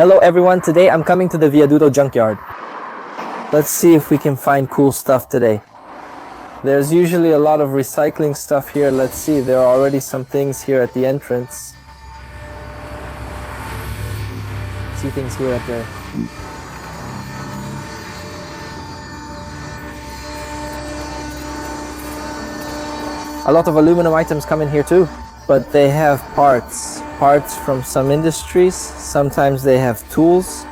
Hello everyone, today I'm coming to the Viaduto Junkyard. Let's see if we can find cool stuff today. There's usually a lot of recycling stuff here. Let's see, there are already some things here at the entrance. See things here at the... A lot of aluminum items come in here too, but they have parts from some industries. Sometimes they have tools.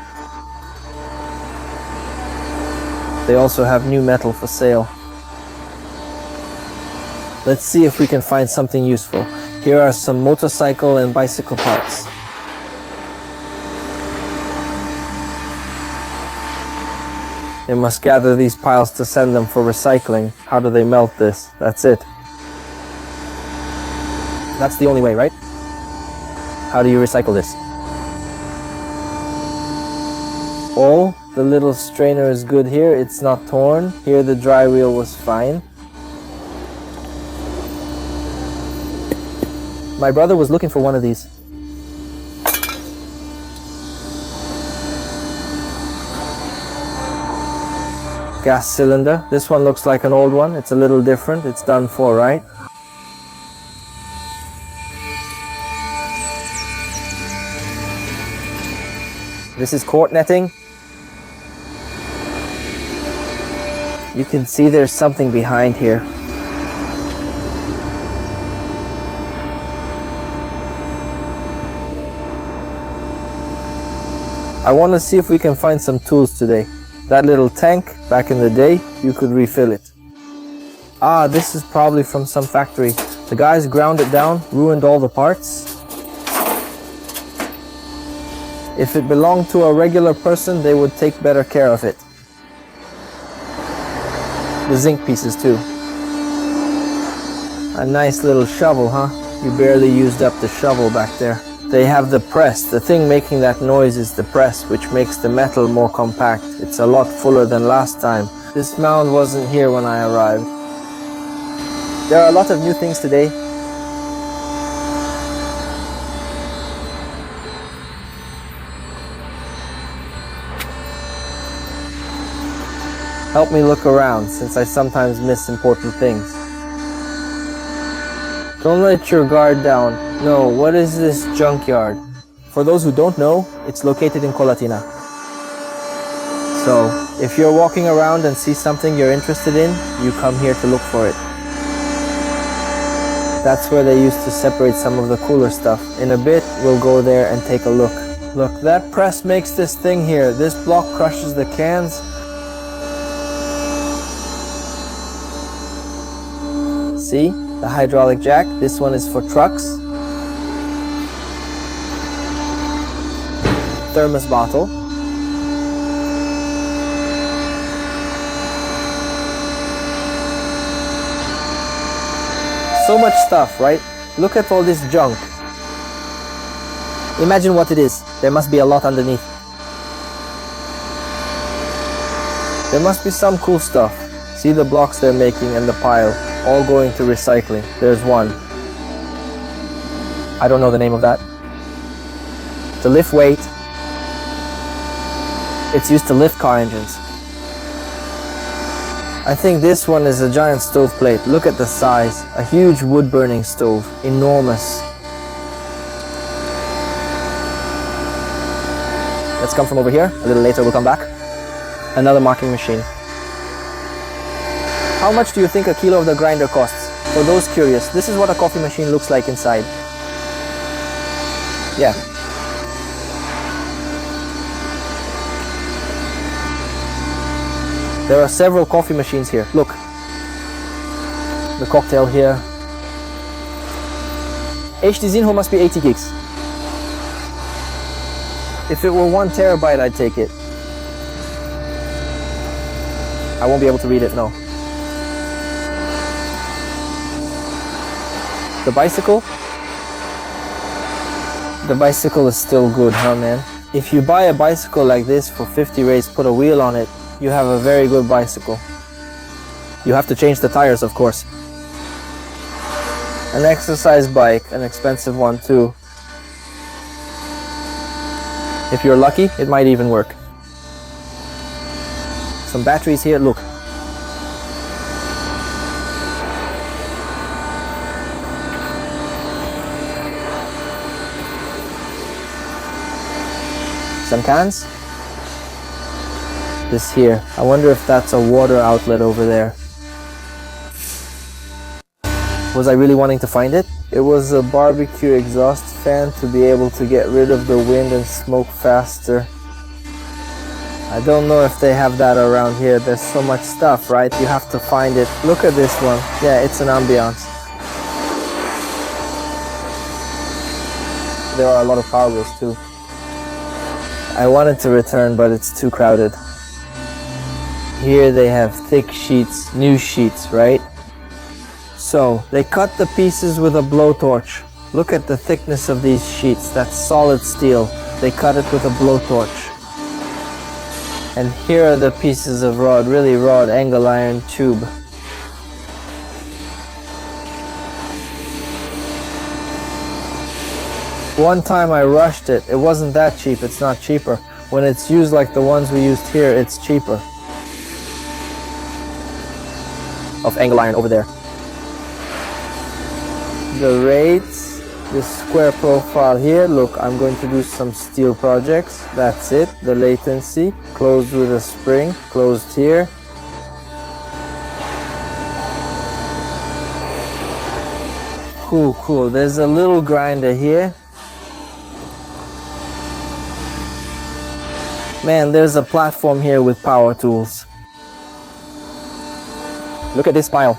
They also have new metal for sale. Let's see if we can find something useful. Here are some motorcycle and bicycle parts. They must gather these piles to send them for recycling. How do they melt this? That's it. That's the only way, right? How do you recycle this? Oh, the little strainer is good here. It's not torn. Here the dry wheel was fine. My brother was looking for one of these. Gas cylinder. This one looks like an old one. It's a little different. It's done for, right? This is court netting. You can see there's something behind here. I want to see if we can find some tools today. That little tank, back in the day, you could refill it. Ah, this is probably from some factory. The guys ground it down, ruined all the parts. If it belonged to a regular person, they would take better care of it. The zinc pieces too. A nice little shovel, huh? You barely used up the shovel back there. They have the press. The thing making that noise is the press, which makes the metal more compact. It's a lot fuller than last time. This mound wasn't here when I arrived. There are a lot of new things today. Help me look around, since I sometimes miss important things. Don't let your guard down. No, what is this junkyard? For those who don't know, it's located in Colatina. So, if you're walking around and see something you're interested in, you come here to look for it. That's where they used to separate some of the cooler stuff. In a bit, we'll go there and take a look. Look, that press makes this thing here. This block crushes the cans. See, the hydraulic jack, this one is for trucks. Thermos bottle. So much stuff, right? Look at all this junk. Imagine what it is. There must be a lot underneath. There must be some cool stuff. See the blocks they're making and the pile. All going to recycling. There's one. I don't know the name of that. To lift weight. It's used to lift car engines. I think this one is a giant stove plate. Look at the size. A huge wood burning stove. Enormous. Let's come from over here. A little later we'll come back. Another marking machine. How much do you think a kilo of the grinder costs? For those curious, this is what a coffee machine looks like inside. Yeah. There are several coffee machines here. Look. The cocktail here. HD Zinho must be 80 gigs. If it were 1 terabyte, I'd take it. I won't be able to read it, no. The bicycle? The bicycle is still good, huh, man? If you buy a bicycle like this for 50 rays, put a wheel on it, you have a very good bicycle. You have to change the tires, of course. An exercise bike, an expensive one too. If you're lucky, it might even work. Some batteries here, look. Some cans. This here, I wonder if that's a water outlet over there. Was I really wanting to find it? It was a barbecue exhaust fan to be able to get rid of the wind and smoke faster. I don't know if they have that around here. There's so much stuff, right? You have to find it. Look at this one. Yeah, it's an ambiance. There are a lot of cargoes too. I wanted to return, but it's too crowded. Here they have thick sheets, new sheets, right? So they cut the pieces with a blowtorch. Look at the thickness of these sheets. That's solid steel. They cut it with a blowtorch. And here are the pieces of rod, really rod, angle iron tube. One time I rushed it. It wasn't that cheap. It's not cheaper. When it's used like the ones we used here, it's cheaper. Of angle iron over there. The rates, this square profile here, look, I'm going to do some steel projects. That's it. The latency, closed with a spring, closed here. Cool, cool. There's a little grinder here. Man, there's a platform here with power tools. Look at this pile.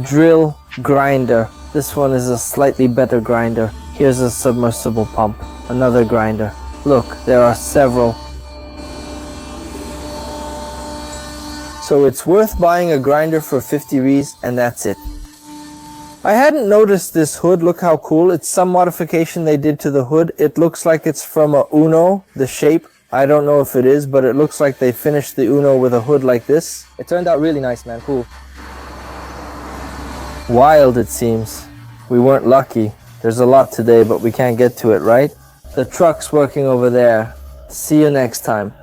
Drill grinder. This one is a slightly better grinder. Here's a submersible pump. Another grinder. Look, there are several. So it's worth buying a grinder for 50 Rs, and that's it. I hadn't noticed this hood. Look how cool. It's some modification they did to the hood. It looks like it's from a Uno, the shape. I don't know if it is, but it looks like they finished the Uno with a hood like this. It turned out really nice, man. Cool. Wild, it seems. We weren't lucky. There's a lot today, but we can't get to it, right? The truck's working over there. See you next time.